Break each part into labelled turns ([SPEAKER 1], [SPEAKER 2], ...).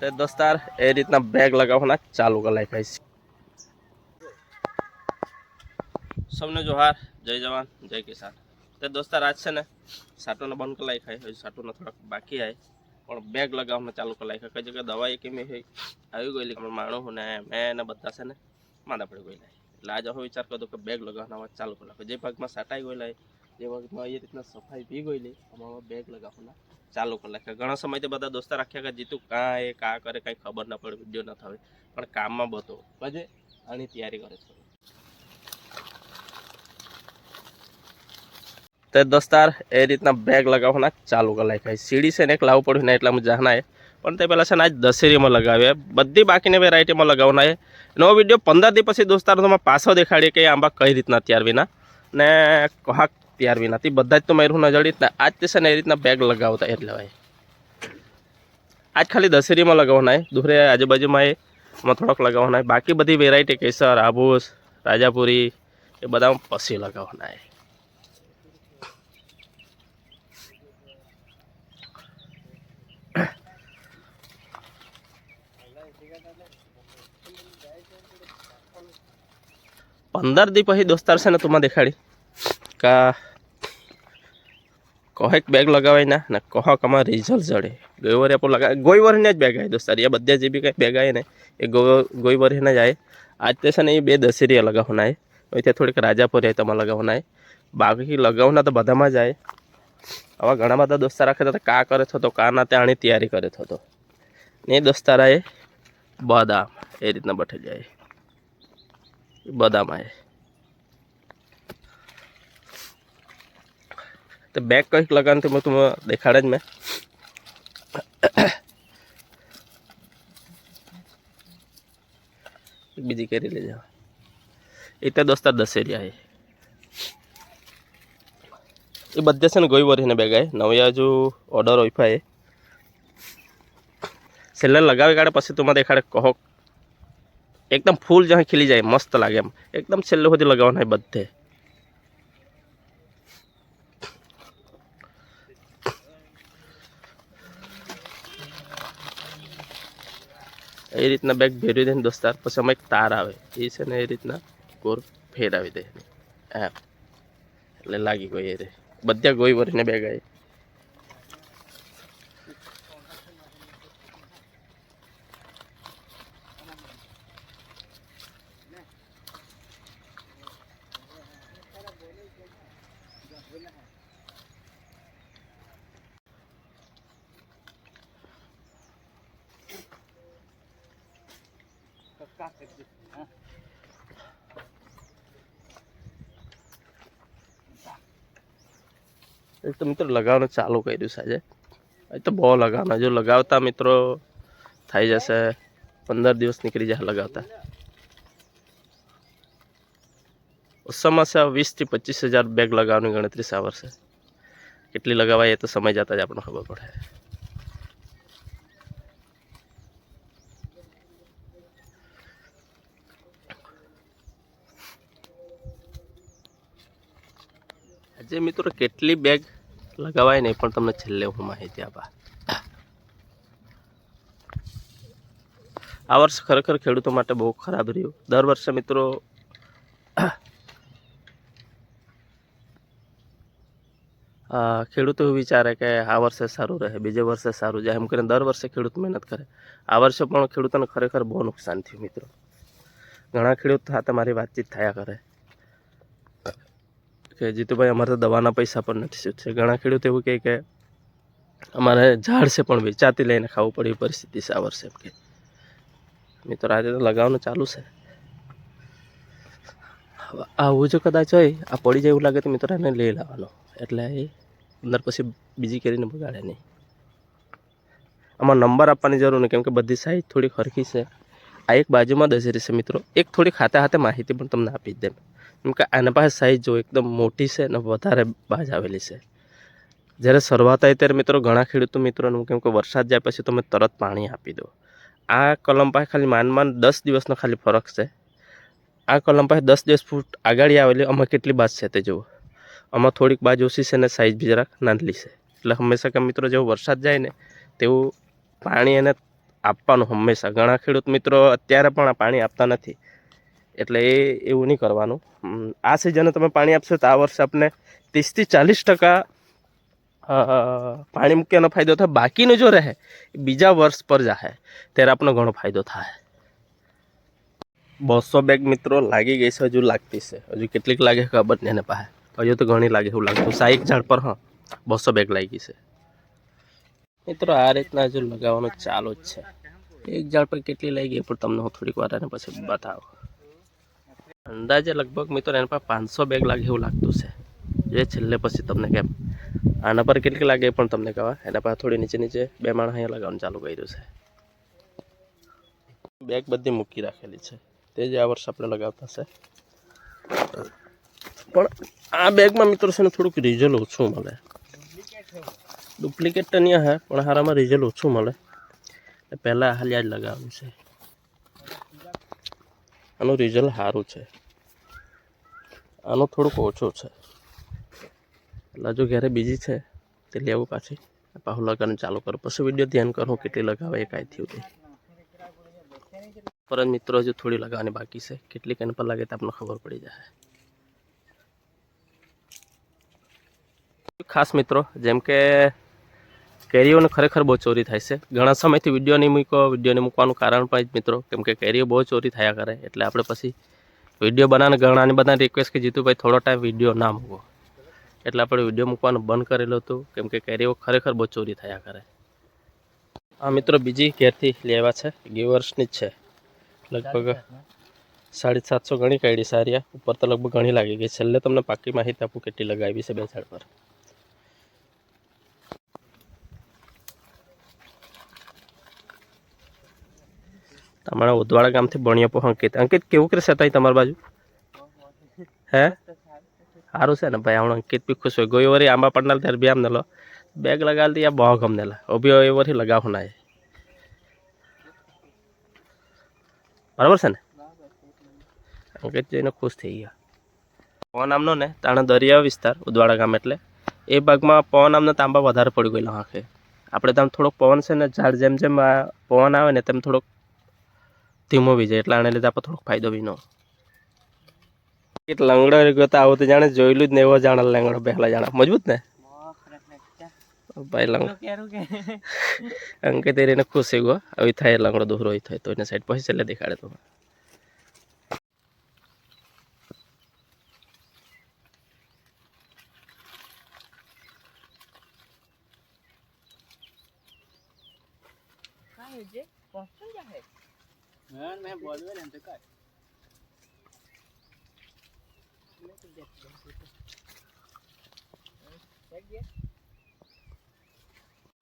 [SPEAKER 1] तो दोस्तार ए रीतना बेग लगावना चालू कर नाख्या छे। सबने जोहार, जय जवान जय किसान। तो दोस्तार आज से ने साटोने बंद कर नाख्या है, साटोने थोड़ा बाकी है पण बेग लगावना चालू कर नाख्या। कई जगह दवाई केमी है आई गई माणो ने मैं बधा से ने मादा पड़ी गई એટલે आज હવે વિચાર કર્યો કે બેગ લગાવવાના ચાલુ કરી નાખો। જે ભાગમાં સાટાઈ ગયેલા જે ભાગમાં એ રીતના સફાઈ પી ગયેલી આમાં બેગ લગાવવાના ચાલુ કરી નાખ્યા। ઘણા સમયથી બધા દોસ્તા રાખ્યા કે જીતુ કાં એ કાં કરે કંઈ ખબર ના પડે વિડીયો ન થાય પણ કામમાં બતો પછી આની તૈયારી કરે છે। तो दोस्तार ए रीतना बेग लगावना चालू कर नाख्या। सीढ़ी से एक लावू पड़ू ने एटला में जाना है पण ते पहला से आज दशेरी में लगावे बधी बाकी वेरायटी में लगावना है। नવો विडियो 15 दी पछी दोस्तार तो पाछो देखाड़ी के आंबा कई रीतना तैयार विना ने कहा तैयार विना ती बधा ज तो मेरू न जड़ी आज ते से ने ए रीतना बेग लगावता एटले भाई आज खाली दशेरी में लगावना है। दूसरे आजूबाजू में थोड़ोक लगावना है। बाकी बधी वेरायटी केसर आबूस राजापुरी ए बधा पछी लगावना है। पंदर दी पही दोस्तार से तुम्हें देखाड़ी का कहेक बेग लगावाय ना ने कहेक आम रिजल्ट जड़े। गई वरी आप लगा गई वरी ने ज बेग आए दोस्तार ये बधे जी भी कई बेग आए ने ये गई वरी ने जाए। आज ते से ये 2 दशेरिया लगावना है तो थोड़ीक राजापुरी है तमारे लगावना है। बाकी लगावना तो बधा में जाए। आवा घणा बधा दोस्तार राखे तो का करे तो का ना आनी तैयारी करे तो ने दोस्तार आए बदाम ए रीतना बैठे जाए बदाम आए तो बेग कहीं लगाने मैं तुम्हें देखाड़े मैं बीजी केरी ले जाओ। इतने दोस्तार दशेरिया है ये बधे से गई वरी ने बेग आए नवी हजू ऑर्डर ओफा है छेल्ले लगावी काढ़े पछी तुम्हें देखाड़े कहो एकदम फूल जहाँ खिली जाए मस्त लगे एम एकदम छेल्ले सुधी लगावना है बधे। ए रीतना बेग भेरी दे दोस्तार पछी अमे एक तार आवे ए छे ने ए रीतना गोर फेरावी दे एम એટલે લાગી ગઈ એ રે બધા ગોઈ વરીને બેગ આઈ। तो मित्रों लगावना चालू कर्यु साजे तो बहुत लगावना जो लगावता मित्रों थई जशे 15 दिवस निकली जाए लगावता उस समय से 20 થી 25 हज़ार बेग लगावनी गणतरी से आवरशे। केटली लगावाय तो समय जाता ज आपने खबर पड़े। आज मित्रों केटली बेग लगावाय नहीं पण तमने छेल्ले हूँ माहिती आपा। आ वर्ष खरेखर खेडूतो माटे बहुत खराब रह्यु। दर वर्षे मित्रों खेडूतो विचारे के आ वर्षे सारू रहे बीजे वर्षे सारू जाए एम करीने दर वर्षे खेडूत मेहनत करे। आ वर्षे पण खेडूतोने खरेखर बहुत नुकसान थयुं मित्रों। घणा खेडूत हाथे मारी वातचीत थया करे कि जीतू भाई अमारे तो दवाना पैसा पर नहीं छूटे। घणा खेडूत एवुं कहे कि अमारे झाड़ से पण वेचाती लईने खावुं पड़े परिस्थिति से आ वर्षे एम के मित्रों आज तो लगाववानुं चालू है। आवुं जो कदाच होय आ पड़ी जाय एवुं लागे तो मित्रों एने लई लाववानो एटले अंदर पछी बीजी केरीने बगाड़े नहीं। आमां नंबर आपवानी जरूर नहीं केम के बधी साइज थोड़ी हरखी है। आ एक बाजू में दशेरी से मित्रों एक थोड़ी खाते हाथे माहिती पण तमने आपी ज देम केम के आना पासे साइज जो एकदम मोटी से ने वधारे बाज आवेली से। જ્યારે શરૂઆત થાય ત્યારે મિત્રો ઘણા ખેડૂતો મિત્રોનું કેમ કે વરસાદ જાય પછી તમે તરત પાણી આપી દો। આ કલમ પાસે ખાલી માંડ 10 દિવસનો ખાલી ફરક છે। આ કલમ પાસે 10 દિવસ ફૂટ આગળ આવેલી આમાં કેટલી બાજ છે તે જુઓ। આમાં થોડીક બાજ ઓછી છે ને સાઈઝ બી જરાક નાનલી છે। એટલે હંમેશા કે મિત્રો જેવો વરસાદ જાય ને તેવું પાણી એને આપવાનું હંમેશા. ઘણા ખેડૂત મિત્રો અત્યારે પણ પાણી આપતા નથી, એટલે એવું નહીં કરવાનું. આ સિઝને તમે પાણી આપશો તો આ વર્ષે આપણે 30 થી 40% પાણી મૂક્યાનો ફાયદો થાય. બાકીનું જો રહે બીજા વર્ષ પર જાય ત્યારે આપણને ઘણો ફાયદો થાય. 200 બેગ મિત્રો લાગી ગઈ છે, હજુ લાગતી છે. હજુ કેટલીક લાગે ખબર નહીં એને પાસે, હજુ તો ઘણી લાગે એવું લાગતું. 60 ઝાડ પર 200 બેગ લાગી છે મિત્રો. આ રીતના હજુ લગાવવાનું ચાલુ જ છે. એક ઝાડ પર કેટલી લાગી પણ તમને હું થોડીક વાર એને પછી બતાવું. અંદાજે લગભગ મિત્રો એના પર 500 બેગ લાગે એવું લાગતું છે. જે છેલ્લે પછી તમને કેમ આના પર કેટલી લાગે પણ તમને કહેવા. એના પર થોડી નીચે 2 માણસ અહીંયા લગાવવાનું ચાલુ કર્યું છે. બેગ બધી મૂકી રાખેલી છે, તે જ આ વર્ષે આપણે લગાવતા છે. પણ આ બેગમાં મિત્રો છે ને થોડુંક રિઝલ્ટ ઓછું મળે. ડુપ્લિકેટ તો નહીં હે, પણ હારામાં રિઝલ્ટ ઓછું મળે. પહેલાં હાલ જ લગાવવાનું છે. આનું રિઝલ્ટ સારું છે, આનું થોડુંક ઓછું છે. એટલે જો ઘરે બીજી છે તે લેવું પાછી લગાવવાનું ચાલુ કરો. પછી વિડીયો ધ્યાન કરું કેટલી લગાવે એ કાંઈ થયું નહીં. પરંતુ મિત્રો હજુ થોડી લગાવવાની બાકી છે. કેટલી એના પર લાગે તો આપણને ખબર પડી જાય. ખાસ મિત્રો જેમ કે કેરીઓને ખરેખર બહુ ચોરી થાય છે. ઘણા સમયથી વિડીયો નહીં મૂક્યો. વિડીયો નહીં મૂકવાનું કારણ પણ જ મિત્રો કેમ કે કેરીઓ બહુ ચોરી થયા કરે, એટલે આપણે પછી વિડીયો બનાવવાને ઘણાની બધા રિક્વેસ્ટ કે જીતુભાઈ થોડો ટાઈમ વિડીયો ના મૂકો, એટલે આપણે વિડીયો મૂકવાનું બંધ કરેલું હતું કેમ કે કેરીઓ ખરેખર બહુ ચોરી થયા કરે. આ મિત્રો બીજી કેરથી લેવા છે, ગીવર્સની જ છે. લગભગ 750 ઘણી કાઢી સારી. ઉપર તો લગભગ ઘણી લાગી ગઈ. છેલ્લે તમને પાકી માહિતી આપું કેટલી લગાવી છે 2 ઝાડ પર. તમારા ઉદવાડા ગામથી બણિયા પો અંકિત. અંકિત કેવું કરે છે તમારી બાજુ? હે સારું છે ને ભાઈ. હમણાં અંકિત બી ખુશ હોય. ગઈ વરી આંબા પડનાર ત્યારે બી આમ નેલો બેગ લગાવી યા બહુ ગમનેલા ઓબી એ વરી લગાવ ના. બરાબર છે ને? અંકિત જોઈને ખુશ થઈ ગયા. પવન નામનો ને તાણે દરિયા વિસ્તાર ઉદવાડા ગામ, એટલે એ ભાગમાં પવન નામનો તાંબા વધારે પડી ગયેલા આંખે. આપણે ત્યાં થોડોક પવન છે ને ઝાડ જેમ જેમ પવન આવે ને તેમ થોડોક ધીમો બી જાય, એટલે આને લીધે આપણે થોડોક ફાયદો બી ન. લંગડો ગયો તો આવું તો જાણે જોયેલું જ ને એવો જાણે લંગડો પહેલા જાણે મજબૂત ને ભાઈ. લંગડો અંકે તેને ખુશ થઈ ગયો. આવી થાય લંગડો દોરો થાય તો એને સાઈડ પછી છેલ્લે દેખાડે તો.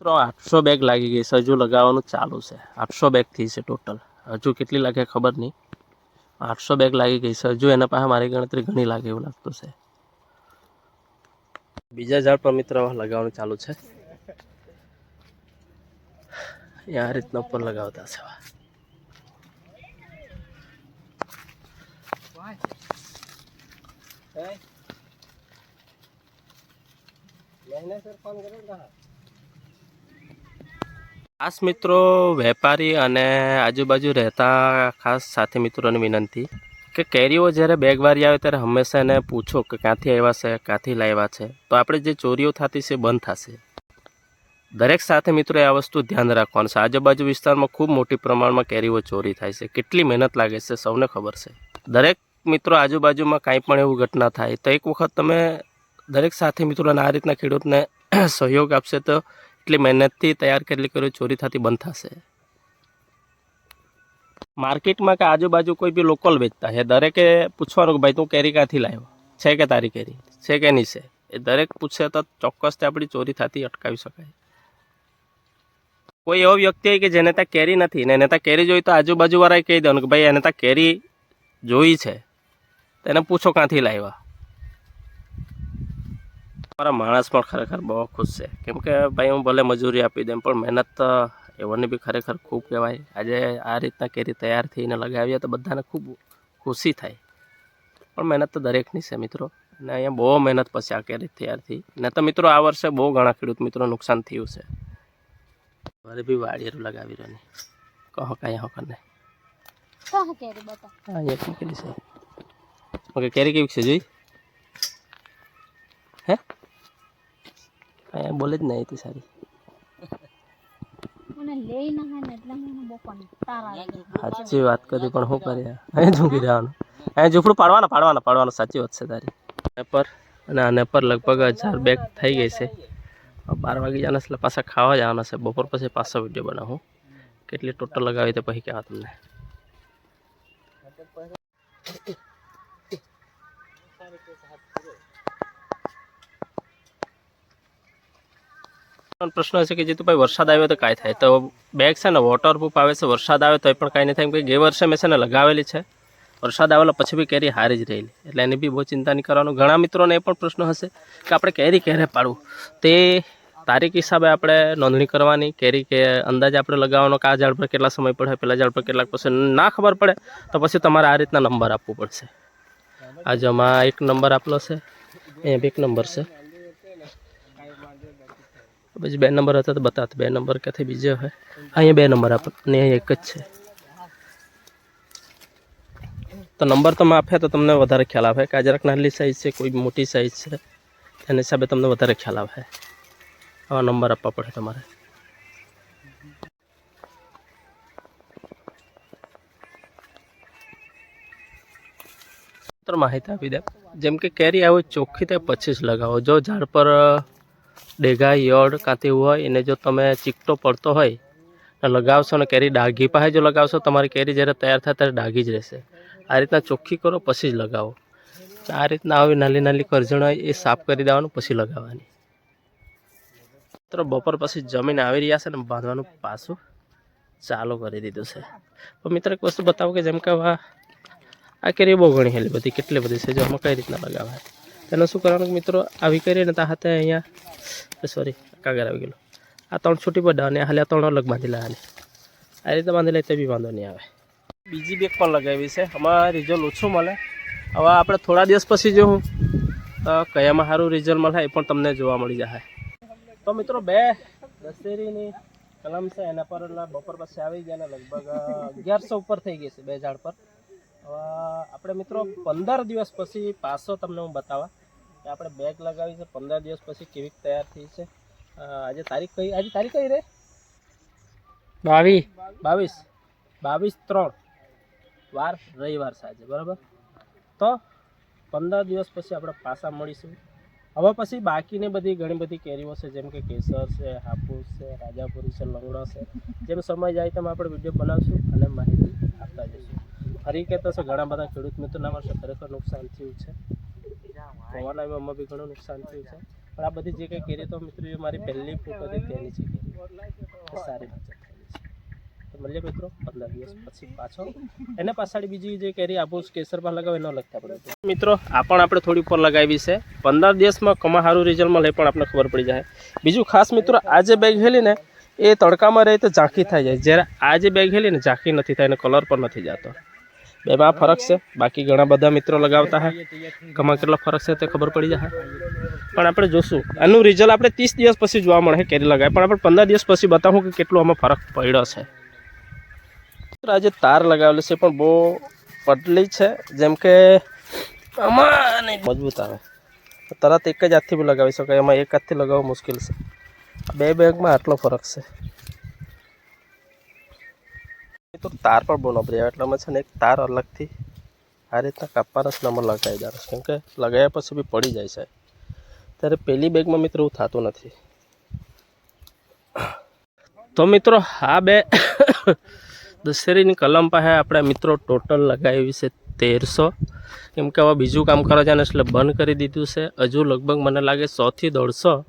[SPEAKER 1] મિત્રો 800 બેગ લાગી ગઈ છે. હજુ લગાવવાનું ચાલુ છે. 800 બેગ થઈ છે ટોટલ. હજુ કેટલી લાગે ખબર નહીં. 800 બેગ લાગી ગઈ છે. હજુ એના પાસે મારી ગણતરી ઘણી લાગે એવું લાગતું છે. બીજા ઝાડ પર મિત્રો લગાવવાનું ચાલુ છે. આ રીતના ઉપર લગાવતા છે. ખાસ મિત્રો વેપારી અને આજુબાજુ રહેતા ખાસ સાથે મિત્રોની વિનંતી કે કેરીઓ જ્યારે બેગવારી આવે ત્યારે હંમેશા એને પૂછો કે ક્યાંથી આવ્યા છે, ક્યાંથી લાવ્યા છે, તો આપણે જે ચોરીઓ થતી છે બંધ થશે. દરેક સાથે મિત્રો આ વસ્તુ ધ્યાન રાખવાનું છે. આજુબાજુ વિસ્તારમાં ખૂબ મોટી પ્રમાણમાં કેરીઓ ચોરી થાય છે. કેટલી મહેનત લાગે છે સૌને ખબર છે. દરેક મિત્રો આજુબાજુમાં કાંઈ પણ એવું ઘટના થાય તો એક વખત તમે દરેક સાથી મિત્રોને આ રીતના ખેડૂતને સહયોગ આપશે તો એટલી મહેનતથી તૈયાર કરેલી કેરીઓ ચોરી થતી બંધ થશે. માર્કેટમાં કે આજુબાજુ કોઈ બી લોકલ વેચતા છે, દરેકે પૂછવાનું કે ભાઈ તું કેરી ક્યાંથી લાવ્યો છે, કે તારી કેરી છે કે નહીં છે. એ દરેક પૂછે તો ચોક્કસથી આપણી ચોરી થતી અટકાવી શકાય. કોઈ એવો વ્યક્તિ હોય કે જેને ત્યાં કેરી નથી ને એને ત્યાં કેરી જોઈ તો આજુબાજુવાળાએ કહી દેવાનું કે ભાઈ એને ત્યાં કેરી જોઈ છે, તેને પૂછો ક્યાંથી લાવ્યા. મારા માણસ પણ ખરેખર બહુ ખુશ છે કેમ કે ભાઈ હું ભલે મજૂરી આપી દઉં પણ મહેનત તો એવાની બી ખરેખર ખૂબ કહેવાય. આજે આ રીતના કેરી તૈયાર થઈને લગાવીએ તો બધાને ખૂબ ખુશી થાય, પણ મહેનત તો દરેકની છે મિત્રો. અને અહીંયા બહુ મહેનત પછી આ કેરી તૈયાર થઈ ને તો મિત્રો આ વર્ષે બહુ ઘણા ખેડૂત મિત્રો નુકસાન થયું છે. મારે બી વાડિયેરું લગાવી રહ્યું. કહો કાંઈ હો કરને
[SPEAKER 2] कहाँ केरी बता
[SPEAKER 1] અહીંયા મૂકેલી છે ઓકે કેરી કેવી છે જોઈ હે અહીંયા બોલે જ નહીં તું સારી
[SPEAKER 2] મને લઈ ના હે ને એટલે મને બપન તારા
[SPEAKER 1] સાચી વાત કરી પણ શું કરીએ અહીં ઝૂકી રહેવાનું અહીં ઝૂંપડું પાડવાનું સાચી વાત છે તારી નેપર અને આ નેપર લગભગ 1000 બેગ થઈ ગઈ છે 12 વાગી જવાના એટલે પાછા ખાવા જવાના છે બપોર પછી પાછો વિડીયો બનાવું કેટલી ટોટલ લગાવી તે પછી કહેવા તમને પ્રશ્ન છે કે જીતુભાઈ વરસાદ આવ્યો તો કાંઈ થાય તો બેગ છે ને વોટરપ્રૂફ આવે છે વરસાદ આવે તો પણ કાંઈ નહીં થાય કે ગઈ વર્ષે મેં છે ને લગાવેલી છે વરસાદ આવેલા પછી બી કેરી હારી જ રહેલી એટલે એની બી બહુ ચિંતા નહીં કરવાનું ઘણા મિત્રોને એ પણ પ્રશ્ન હશે કે આપણે કેરી ક્યારે પાડવું તે તારીખ હિસાબે આપણે નોંધણી કરવાની કેરી કે અંદાજે આપણે લગાવવાનો કે આ ઝાડ પર કેટલા સમય પડે પેલા ઝાડ પર કેટલાક પછી ના ખબર પડે તો પછી તમારે આ રીતના નંબર આપવું પડશે આજે આમાં એક નંબર આપેલો છે અહીંયા બી એક નંબર છે પછી 2 નંબર હતા તો બતાવત 2 નંબર ક્યાંથી બીજો હોય અહીંયા 2 નંબર આપે અને અહીંયા એક જ છે તો નંબર તમે આપ્યા તો તમને વધારે ખ્યાલ આવે કે આ જરાક નાની સાઈઝ છે કોઈ મોટી સાઈઝ છે એના હિસાબે તમને વધારે ખ્યાલ આવે આવા નંબર આપવા પડે તમારે માહિતી આપી દે જેમ કે કેરી આવે ચોખ્ખી તે પછી જ લગાવો જો ઝાડ પર ડેગા યળ કાંથી હોય એને જો તમે ચીકટો પડતો હોય લગાવશો ને કેરી ડાઘી પાસે જો લગાવશો તમારી કેરી જ્યારે તૈયાર થાય ત્યારે ડાઘી જ રહેશે આ રીતના ચોખ્ખી કરો પછી જ લગાવો આ રીતના આવી નાની નાની કરજણ હોય એ સાફ કરી દેવાનું પછી લગાવવાની મિત્રો બપોર પછી જમીન આવી રહ્યા છે ને બાંધવાનું પાછું ચાલુ કરી દીધું છે તો મિત્રો એક વસ્તુ બતાવું કે જેમ કે આ કેરી બહુ ઘણી હેલી બધી કેટલી બધી છે જો આમાં કઈ રીતના લગાવાય તેનું શું કરવાનું મિત્રો આવી કરીએ ને ત્યાં હાથે અહીંયા સોરી કાગર આવી ગયેલો આ 3 છૂટી પડે અને હાલે 3 અલગ બાંધી લેવાની આ રીતે બાંધી લે તે બી વાંધો નહીં આવે બીજી બેગ પણ લગાવી છે આમાં રિઝલ્ટ ઓછું મળે હવે આપણે થોડા દિવસ પછી જોઉં તો કયામાં સારું રિઝલ્ટ મળે એ પણ તમને જોવા મળી જાય તો મિત્રો 2 દશેરીની કલમ છે એના પર બપોર પછી આવી ગયા ને લગભગ 1100 ઉપર થઈ ગઈ છે 2 ઝાડ પર હવે આપણે મિત્રો 15 દિવસ પછી પાછો તમને હું બતાવવા કે આપણે બેગ લગાવી છે 15 દિવસ પછી કેવી તૈયાર થઈ છે આજે તારીખ કઈ રે 22/3 વાર રવિવાર સાંજે બરાબર તો 15 દિવસ પછી આપણે પાછા મળીશું હવે પછી બાકીની બધી ઘણી બધી કેરીઓ છે જેમ કે કેસર છે હાફૂસ છે રાજાપુરી છે લંગડો છે જેમ સમય જાય તેમ આપણે વિડીયો બનાવશું અને માહિતી આપતા જઈશું ફરી કહેતો છે ઘણા બધા ખેડૂત મિત્રોના વર્ષે ખરેખર નુકસાન થયું છે પવનમાં બી ઘણું નુકસાન થયું છે પણ આ બધી જે કંઈ કેરી તો મિત્રો મારી પહેલી ફૂટ હતી તેની છે સારી તો મળીએ મિત્રો 15 દિવસ પછી પાછો એને પાછળ બીજી જે કેરી આપું કેસર પર લગાવે ન લગતા પડે મિત્રો આ પણ આપણે થોડી ઉપર લગાવી છે 15 દિવસમાં કમા સારું રિઝલ્ટ મળે પણ આપણે ખબર પડી જાય બીજું ખાસ મિત્રો આ જે બેગ હેલી ને એ તડકામાં રહે તો ઝાંખી થઈ જાય જ્યારે આ જે બેગ હેલી ને ઝાંખી નથી થાય અને કલર પણ નથી જતો બેમાં ફરક છે બાકી ઘણા બધા મિત્રો લગાવતા હોય કમા કેટલો ફરક છે તે ખબર પડી જાય પણ આપણે જોશું આનું રિઝલ્ટ આપણે 30 દિવસ પછી જોવા મળે કેરી લગાવે પણ આપણે 15 દિવસ પછી બતાવું કે કેટલો આમાં ફરક પડ્યો છે આજે તાર લગાવેલું છે પણ બહુ પતલી છે જેમ કે આમાં મજબૂત આવે તરત એક જ હાથથી બી લગાવી શકાય એમાં એક હાથથી લગાવવું મુશ્કેલ છે 2 બેગમાં આટલો ફરક છે તો તાર પણ બહુ નબળી આવે એટલે અમે છે ને એક તાર અલગથી આ રીતના કાપવાના જ નંબર લગાવી દેવાનો કેમ કે લગાવ્યા પછી બી પડી જાય છે ત્યારે પેલી બેગમાં મિત્રો એવું થતું નથી તો મિત્રો આ 2 દશેરીની કલમ પાસે આપણે મિત્રો ટોટલ લગાવી છે 1300 કેમ કે હવે બીજું કામ કરવા જાય ને એટલે બંધ કરી દીધું છે હજુ લગભગ મને લાગે 100 થી 150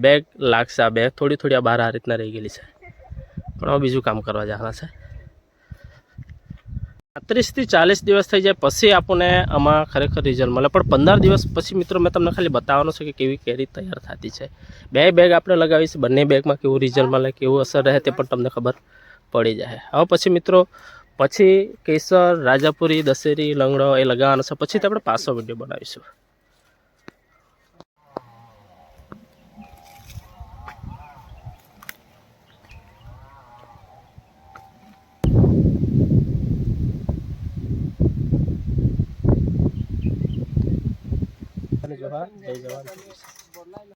[SPEAKER 1] બેગ લાગશે આ બેગ થોડી આ બહાર આ રીતના રહી ગયેલી છે પણ હવે બીજું કામ કરવા જવાના છે 35 થી 40 દિવસ થઈ જાય પછી આપણને આમાં ખરેખર રિઝલ્ટ મળે પણ 15 દિવસ પછી મિત્રો મેં તમને ખાલી બતાવવાનું છે કે કેવી કેરી તૈયાર થતી છે 2 બેગ આપણે લગાવી છે બંને બેગમાં કેવું રિઝલ્ટ મળે કેવું અસર રહે તે પણ તમને ખબર પડી જાય હવે પછી મિત્રો પછી કેસર રાજાપુરી દશેરી લંગડો એ લગાવવાનો છે પછી આપણે પાછો વિડીયો બનાવીશું બધાને જોહાર, જય જવાન જય કિસાન.